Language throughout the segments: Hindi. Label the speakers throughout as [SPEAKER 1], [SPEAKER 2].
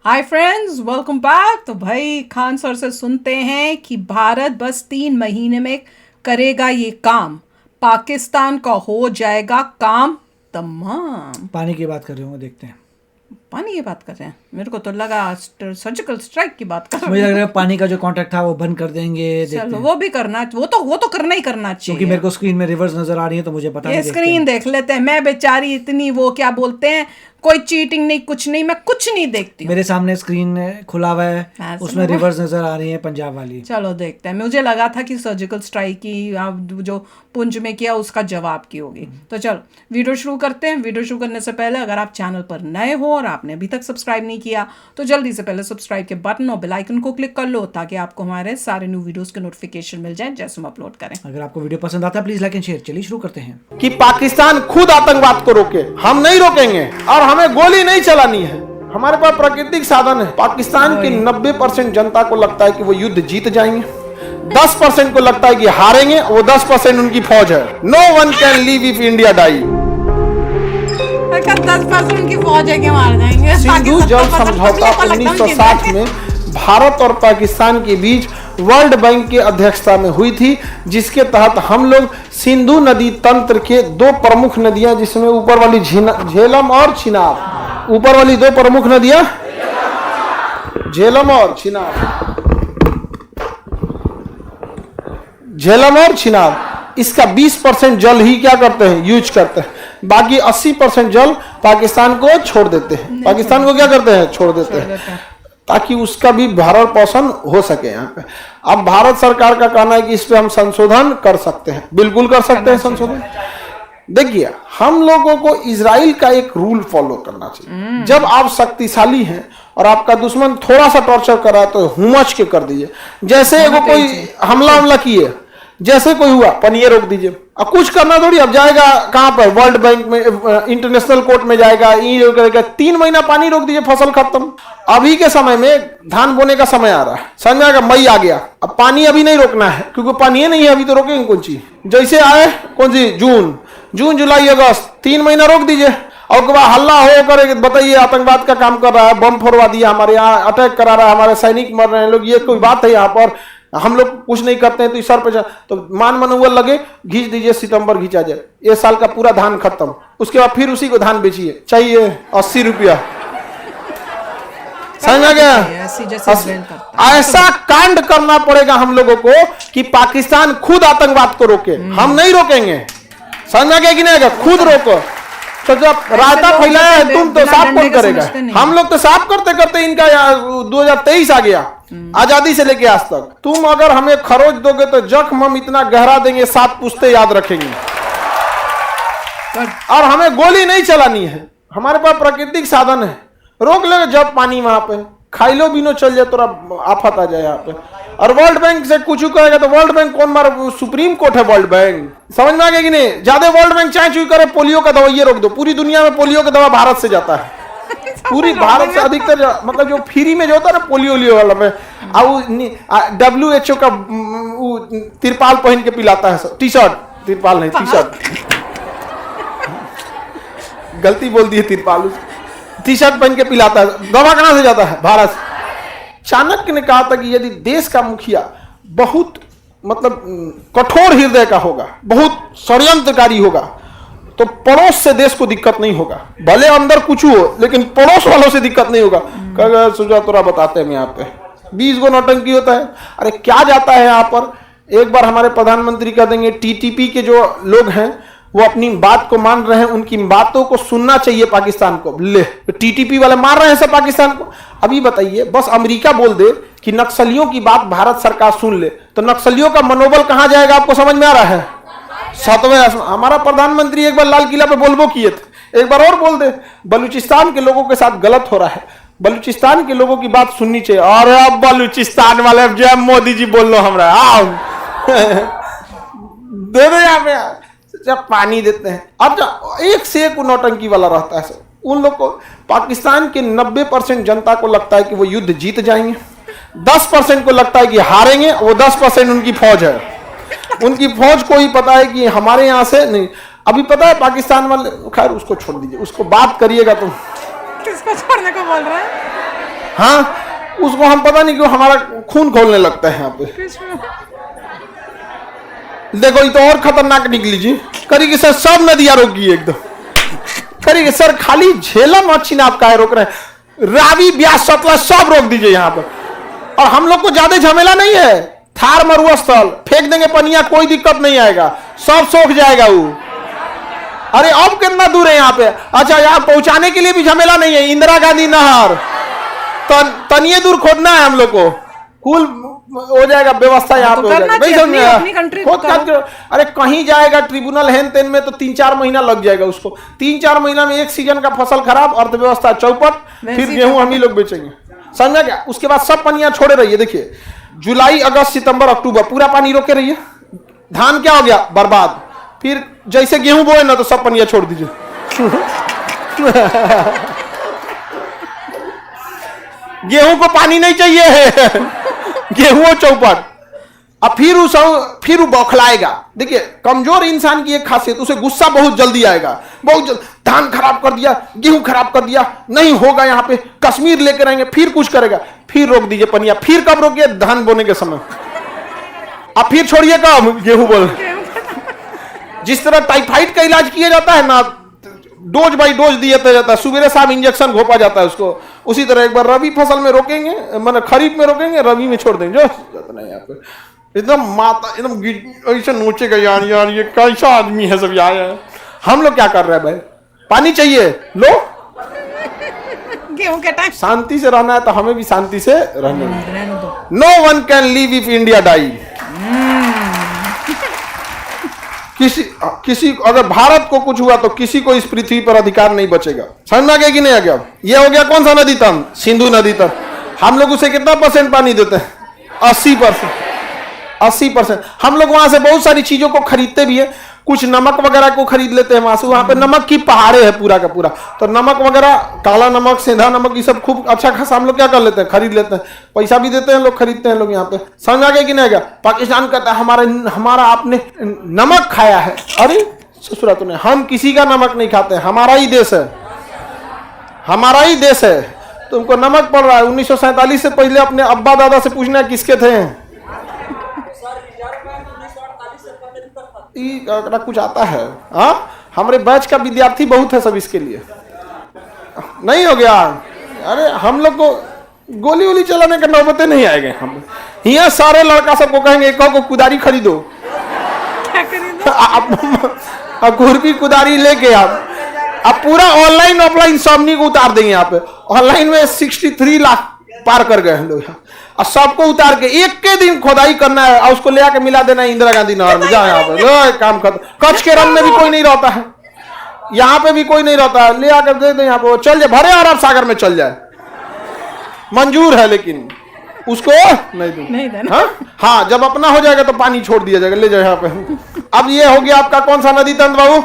[SPEAKER 1] Hi friends, welcome back. तो भाई खान सर से सुनते हैं कि भारत बस 3 महीने में करेगा ये काम, पाकिस्तान का हो जाएगा काम तमाम।
[SPEAKER 2] पानी की बात कर रहे हो, देखते हैं।
[SPEAKER 1] पानी की बात कर रहे हैं? मेरे को तो लगा सर्जिकल स्ट्राइक की बात कर रहे
[SPEAKER 2] मुझे लग रहा है पानी का जो कॉन्ट्रैक्ट था वो बंद कर देंगे।
[SPEAKER 1] चलो वो भी करना, वो तो करना ही करना चाहिए।
[SPEAKER 2] क्योंकि मेरे को स्क्रीन में रिवर्स नजर आ रही है तो मुझे पता नहीं।
[SPEAKER 1] स्क्रीन देख लेते हैं। मैं बेचारी इतनी वो क्या बोलते हैं, कोई चीटिंग नहीं, कुछ नहीं, मैं कुछ नहीं देखती।
[SPEAKER 2] मेरे सामने स्क्रीन खुला हुआ है, उसमें रिवर्स नजर आ रही है पंजाब वाली।
[SPEAKER 1] चलो देखते हैं। मुझे लगा था कि सर्जिकल स्ट्राइक की जो पुंछ में किया उसका जवाब की होगी। तो चलो वीडियो शुरू करते हैं। वीडियो शुरू करने से पहले अगर आप चैनल पर नए हो और आपने अभी तक सब्सक्राइब नहीं किया तो जल्दी से पहले सब्सक्राइब के बटन और बेल आइकन को क्लिक कर लो ताकि आपको हमारे सारे न्यू वीडियोस के नोटिफिकेशन मिल जाए जैसे हम अपलोड करें।
[SPEAKER 2] अगर आपको वीडियो पसंद आता है प्लीज लाइक एंड शेयर। चलिए शुरू करते हैं।
[SPEAKER 3] कि पाकिस्तान खुद आतंकवाद को रोके, हम नहीं रोकेंगे और हमें गोली नहीं चलानी है। हमारे पास प्राकृतिक साधन है। पाकिस्तान की 90% जनता को लगता है कि वो युद्ध जीत जाएंगे, 10% को लगता है कि हारेंगे। वो 10% उनकी फौज है। No one can leave if India die.
[SPEAKER 1] 10% उनकी फौज है कि मार जाएंगे।
[SPEAKER 3] सिंधु जल समझौता 1960 में भारत और पाकिस्तान के बीच वर्ल्ड बैंक की अध्यक्षता में हुई थी, जिसके तहत हम लोग सिंधु नदी तंत्र के 2 प्रमुख नदियां, जिसमें ऊपर वाली झेलम और चिनाब, ऊपर वाली 2 प्रमुख नदियां झेलम और चिनाब, इसका 20% जल ही क्या करते हैं, यूज करते हैं। बाकी 80% जल पाकिस्तान को छोड़ देते हैं। पाकिस्तान को क्या करते हैं, छोड़ देते हैं, ताकि उसका भी भरण पोषण हो सके यहाँ पे। अब भारत सरकार का कहना है कि इस पे हम संशोधन कर सकते हैं। बिल्कुल कर सकते हैं संशोधन। देखिए, हम लोगों को इजराइल का एक रूल फॉलो करना चाहिए। जब आप शक्तिशाली हैं और आपका दुश्मन थोड़ा सा टॉर्चर कर रहा है तो हुमच के कर दीजिए। जैसे वो कोई हमला किए, जैसे कोई हुआ पनिये रोक दीजिए। अब कुछ करना थोड़ी, अब जाएगा कहां पर, वर्ल्ड बैंक में, इंटरनेशनल कोर्ट में जाएगा, ये करेगा। 3 महीना पानी रोक दीजिए, फसल खत्म। अभी के समय में धान बोने का समय आ रहा है, समझ में आएगा, मई आ गया। अब पानी अभी नहीं रोकना है क्योंकि पानी नहीं है अभी, तो रोकेंगे कौन चीज। जैसे आए कौन सी, जून जुलाई अगस्त, 3 महीना रोक दीजिए। और उसके बाद हल्ला हो कर बताइए आतंकवाद का काम कर रहा है, बम फोड़वा दिया, हमारे यहाँ अटैक करा रहा है, हमारे सैनिक मर रहे हैं लोग, ये कोई बात है यहाँ पर? हम लोग कुछ नहीं करते हैं तो इस सर पे तो मान मनोबल लगे, खींच दीजिए, सितंबर खींचा जाए, 1 साल का पूरा धान खत्म। उसके बाद फिर उसी को धान बेचिए, चाहिए 80 रुपया। समझ आ गया? ऐसा कांड करना पड़ेगा हम लोगों को कि पाकिस्तान खुद आतंकवाद को रोके, हम नहीं रोकेंगे। समझ में आ गया कि नहीं? खुद रोको। तो जब रायता फैलाया है तुम, तो साफ कौन करेगा? हम लोग तो साफ करते करते इनका 2023 आ गया, आजादी से लेके आज तक। तुम अगर हमें खरोच दोगे तो जख्म हम इतना गहरा देंगे, 7 पुश्ते याद रखेंगे। और हमें गोली नहीं चलानी है। हमारे पास प्राकृतिक साधन है। रोक ले जब पानी वहां पे, खाई लो बीनो चल जाए, तो आफत आ जाए यहाँ पे। और वर्ल्ड बैंक से कुछ करेगा तो वर्ल्ड बैंक कौन मार, सुप्रीम कोर्ट है वर्ल्ड बैंक। समझ में आ गया कि नहीं? ज्यादा वर्ल्ड बैंक चाहे चुई करे, पोलियो का दवा ये रोक दो। पूरी दुनिया में पोलियो का दवा भारत से जाता है। पूरी भारत से अधिकतर, मतलब जो फ्री में जो होता है ना पोलियो वाला में, WHO का तिरपाल पहन के पिलाता है, टी शर्ट, तिरपाल नहीं, टी शर्ट, गलती बोल दी है, तिरपाल, टी शर्ट पहन के पिलाता है। दवा कहां से जाता है? भारत से। चाणक्य ने कहा था कि यदि देश का मुखिया बहुत मतलब कठोर हृदय का होगा, बहुत षड्यंत्रकारी होगा, तो पड़ोस से देश को दिक्कत नहीं होगा। भले अंदर कुछ हो लेकिन पड़ोस वालों से दिक्कत नहीं होगा। कहा सुझा तोरा बताते हैं यहाँ पे 20 गो नौटंकी होता है। अरे क्या जाता है यहाँ पर? एक बार हमारे प्रधानमंत्री कह देंगे TTP के जो लोग हैं वो अपनी बात को मान रहे हैं, उनकी बातों को सुनना चाहिए पाकिस्तान को। ले TTP वाले मार रहे हैं सब पाकिस्तान को। अभी बताइए, बस अमेरिका बोल दे कि नक्सलियों की बात भारत सरकार सुन ले तो नक्सलियों का मनोबल कहां जाएगा? आपको समझ में आ रहा है? 7वें आसमान। हमारा प्रधानमंत्री एक बार लाल किला पे बोलबो किए थे, एक बार और बोल दे बलूचिस्तान के लोगों के साथ गलत हो रहा है, बलूचिस्तान के लोगों की बात सुननी चाहिए। अरे अब बलूचिस्तान वाले जय मोदी जी बोल लो हमरा, आओ दे दे यहाँ पे जब पानी देते हैं। अब जब एक से एक नौटंकी वाला रहता है, उन लोग को, पाकिस्तान के 90% जनता को लगता है कि वो युद्ध जीत जाएंगे, 10% को लगता है कि हारेंगे। वो 10% उनकी फौज है। उनकी फौज को ही पता है कि हमारे यहां से नहीं। अभी पता है पाकिस्तान वाले, खैर उसको छोड़ दीजिए, उसको बात करिएगा तुम।
[SPEAKER 1] किसको छोड़ने को बोल रहा है?
[SPEAKER 3] हाँ, उसको हम पता नहीं क्यों हमारा खून खोलने लगता है यहाँ पे। देखो ये तो और खतरनाक निकली जी। करी सर सब नदियां रोकी एकदम। करी सर खाली झेलम और चिनाब का रोक रहे हैं, रावी ब्यास सतलज सब रोक दीजिए यहाँ पर। और हम लोग को ज्यादा झमेला नहीं है, थार मरुआ स्थल फेंक देंगे पनिया, कोई दिक्कत नहीं आएगा, सब सोख जाएगा वो। अरे अब कितना दूर है यहाँ पे? अच्छा यहाँ पहुंचाने के लिए भी झमेला नहीं है, इंदिरा गांधी नहर तनिए दूर खोदना है हम लोग को, कुल हो जाएगा व्यवस्था यहाँ पे हो जाएगा। अरे कहीं जाएगा ट्रिब्यूनल हेन तेन में तो 3-4 महीना लग जाएगा उसको। 3-4 महीना में एक सीजन का फसल खराब, अर्थव्यवस्था चौपट, फिर गेहूं हम ही लोग बेचेंगे, समझा क्या? उसके बाद सब पानियां छोड़े रहिए। देखिए जुलाई अगस्त सितंबर अक्टूबर पूरा पानी रोके रहिए, धान क्या हो गया बर्बाद, फिर जैसे गेहूं बोए ना तो सब पानियां छोड़ दीजिए। गेहूं को पानी नहीं चाहिए है, गेहूं चौपट। अब फिर वो बौखलाएगा। देखिए कमजोर इंसान की एक खासियत, उसे गुस्सा बहुत जल्दी आएगा, बहुत जल्दी। धान खराब कर दिया, गेहूं खराब कर दिया, नहीं होगा यहाँ पे, कश्मीर लेकर आएंगे, फिर कुछ करेगा, फिर रोक दीजिए पनिया। फिर कब रोकिए? धान बोने के समय। अब फिर छोड़िए कब? गेहूं बोल। जिस तरह टाइफाइड का इलाज किया जाता है ना, डोज बाई डोज दिया जाता है, सुबह शाम इंजेक्शन घोपा जाता है उसको, उसी तरह एक बार रबी फसल में रोकेंगे, मतलब खरीफ में रोकेंगे, रबी में छोड़ देंगे। जो नहीं यहाँ पे एकदम माता एकदम ऐसे नोचेगा, यार यार ये कैसा आदमी है सब यार। हम लोग क्या कर रहे हैं भाई? पानी चाहिए लो,
[SPEAKER 1] गेहूं के टाइम
[SPEAKER 3] शांति से रहना है तो हमें भी शांति से रहने दो। No one can live if India die. किसी अगर भारत को कुछ हुआ तो किसी को इस पृथ्वी पर अधिकार नहीं बचेगा। समझ में आ गया कि नहीं आ गया? ये हो गया कौन सा नदी तंत्र? सिंधु नदी तंत्र। हम लोग उसे कितना % पानी देते हैं? 80%। हम लोग वहां से बहुत सारी चीजों को खरीदते भी है, कुछ नमक वगैरह को खरीद लेते हैं वहां से। वहां पे नमक की पहाड़े है पूरा का पूरा, तो नमक वगैरह, काला नमक, सेंधा नमक, ये सब खूब अच्छा खासा हम लोग क्या कर लेते हैं? खरीद लेते हैं, पैसा भी देते हैं लोग, खरीदते हैं लोग यहाँ पे। समझ आ गया कि नहीं गया? पाकिस्तान कहता है हमारा आपने नमक खाया है। अरे ससुरा तो नहीं, हम किसी का नमक नहीं खाते, हमारा ही देश है, हमारा ही देश है। तुमको नमक पड़ रहा है। 1947 से पहले अपने अब्बा दादा से पूछना किसके थे? कुछ आता है? हाँ, हमारे बैच का विद्यार्थी बहुत है सब इसके लिए। नहीं हो गया? अरे हम लोग को गोली वोली चलाने का नौबते नहीं आएंगे। हम यहाँ सारे लड़का सबको कहेंगे एक को कुदारी खरीदो, आप खुरपी कुदारी लेके आप पूरा ऑनलाइन ऑफलाइन सबनी को उतार देंगे। यहाँ पे ऑनलाइन में 63 लाख पार कर गए हम लोग, और सबको उतार के एक के दिन खोदाई करना है और उसको ले आके मिला देना है इंदिरा गांधी नहर में। जा यहाँ पे लो, काम खत्म। कच्छ के रन में भी कोई नहीं रहता है, यहाँ पे भी कोई नहीं रहता है, ले आकर दे दे यहाँ पे, चल जाए भरे अरब सागर में चल जाए, मंजूर है, लेकिन उसको नहीं देना। हाँ, जब अपना हो जाएगा तो पानी छोड़ दिया जाएगा, ले जाए यहाँ पे। अब ये हो गया आपका कौन सा नदी तंत्र बाबू?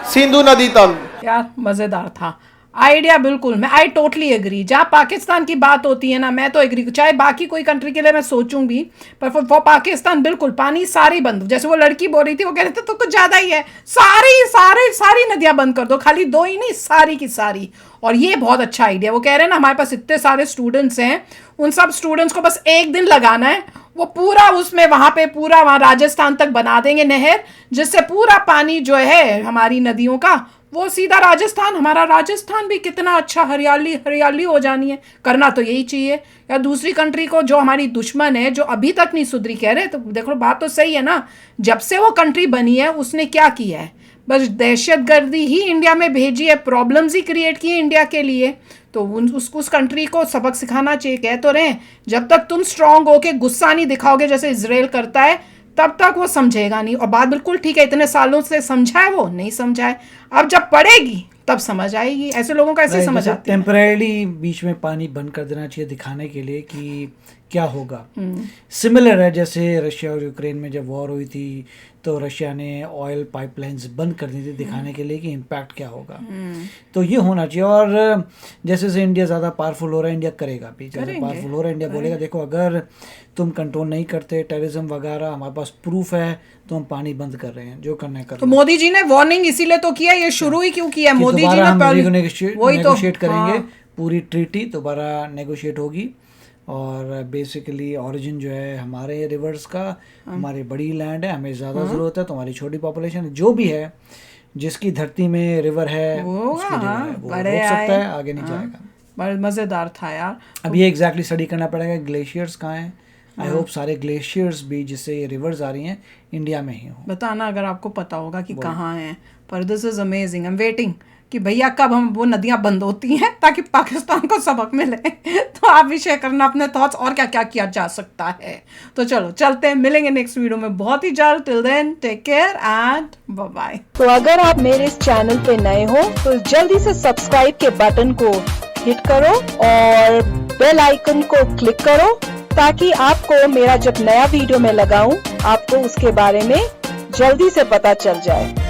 [SPEAKER 3] सिंधु नदी तंत्र।
[SPEAKER 1] यार मजेदार था आइडिया, बिल्कुल। मैं आई टोटली एग्री। जहाँ पाकिस्तान की बात होती है ना, मैं तो एग्री, चाहे बाकी कोई कंट्री के लिए मैं सोचूं भी, पर फॉर पाकिस्तान बिल्कुल पानी सारी बंद। जैसे वो लड़की बोल रही थी, वो कह रहे थे तो कुछ ज्यादा ही है, सारी नदियां बंद कर दो, खाली 2 ही नहीं, सारी की सारी। और ये बहुत अच्छा आइडिया। वो कह रहे हैं ना, हमारे पास इतने सारे स्टूडेंट्स हैं, उन सब स्टूडेंट्स को बस एक दिन लगाना है, वो पूरा उसमें वहां पे पूरा वहां राजस्थान तक बना देंगे नहर, जिससे पूरा पानी जो है हमारी नदियों का वो सीधा राजस्थान, हमारा राजस्थान भी कितना अच्छा हरियाली हरियाली हो जानी है। करना तो यही चाहिए। या दूसरी कंट्री को, जो हमारी दुश्मन है, जो अभी तक नहीं सुधरी, कह रहे तो देखो बात तो सही है ना, जब से वो कंट्री बनी है उसने क्या किया है? बस दहशतगर्दी ही इंडिया में भेजी है, प्रॉब्लम्स ही क्रिएट की है इंडिया के लिए। तो उस कंट्री को सबक सिखाना चाहिए। कह तो रहे हैं, जब तक तुम स्ट्रांग होके गुस्सा नहीं दिखाओगे जैसे इजराइल करता है, तब तक वो समझेगा नहीं। और बात बिल्कुल ठीक है, इतने सालों से समझा है, वो नहीं समझा है, अब जब पढ़ेगी तब समझ आएगी। ऐसे लोगों का ऐसे समझ आती है।
[SPEAKER 2] टेम्परेरी बीच में पानी बंद कर देना चाहिए, दिखाने के लिए कि क्या होगा। सिमिलर है जैसे रशिया और यूक्रेन में जब वॉर हुई थी तो रशिया ने ऑयल पाइपलाइंस बंद कर दी थी, दिखाने के लिए कि इम्पैक्ट क्या होगा। तो ये होना चाहिए। और जैसे जैसे इंडिया ज़्यादा पावरफुल हो रहा है, इंडिया करेगा भी। जैसे पावरफुल हो रहा है, इंडिया बोलेगा देखो अगर तुम कंट्रोल नहीं करते, टेररिज्म वगैरह, हमारे पास प्रूफ है, तो हम पानी बंद कर रहे हैं, जो करना है कर।
[SPEAKER 1] तो मोदी जी ने वार्निंग इसीलिए तो किया, ये शुरू ही क्यों किया मोदी जी ने?
[SPEAKER 2] नेगोशिएट करेंगे, पूरी ट्रीटी दोबारा नेगोशिएट होगी और बेसिकली ओरिजिन जो है हमारे रिवर्स का, हमारी बड़ी लैंड है, हमें ज़्यादा ज़रूरत है, तुम्हारी छोटी पॉपुलेशन है, जो भी है जिसकी धरती में रिवर है उसकी जो है वो
[SPEAKER 1] बड़े
[SPEAKER 2] रोक सकता
[SPEAKER 1] आए।
[SPEAKER 2] है, आगे नहीं जाएगा।
[SPEAKER 1] बड़ा मज़ेदार था यार।
[SPEAKER 2] अब ये एग्जैक्टली स्टडी करना पड़ेगा ग्लेशियर्स कहाँ हैं। आई होप सारे ग्लेशियर्स भी जिससे ये रिवर्स आ रही हैं इंडिया में ही हो।
[SPEAKER 1] बताना अगर आपको पता होगा कि कहाँ हैं। पर this is amazing, I am waiting कि भैया कब हम वो नदियाँ बंद होती हैं ताकि पाकिस्तान को सबक मिले। तो आप भी शेयर करना अपने थॉट्स और क्या क्या किया जा सकता है। तो चलो चलते हैं, मिलेंगे नेक्स्ट वीडियो में बहुत ही जल्द। Till then take care and bye bye.
[SPEAKER 4] तो अगर आप मेरे इस चैनल पे नए हो तो जल्दी से सब्सक्राइब के बटन को हिट करो और बेल आइकन को क्लिक करो ताकि आपको मेरा जब नया वीडियो मैं लगाऊं आपको उसके बारे में जल्दी से पता चल जाए।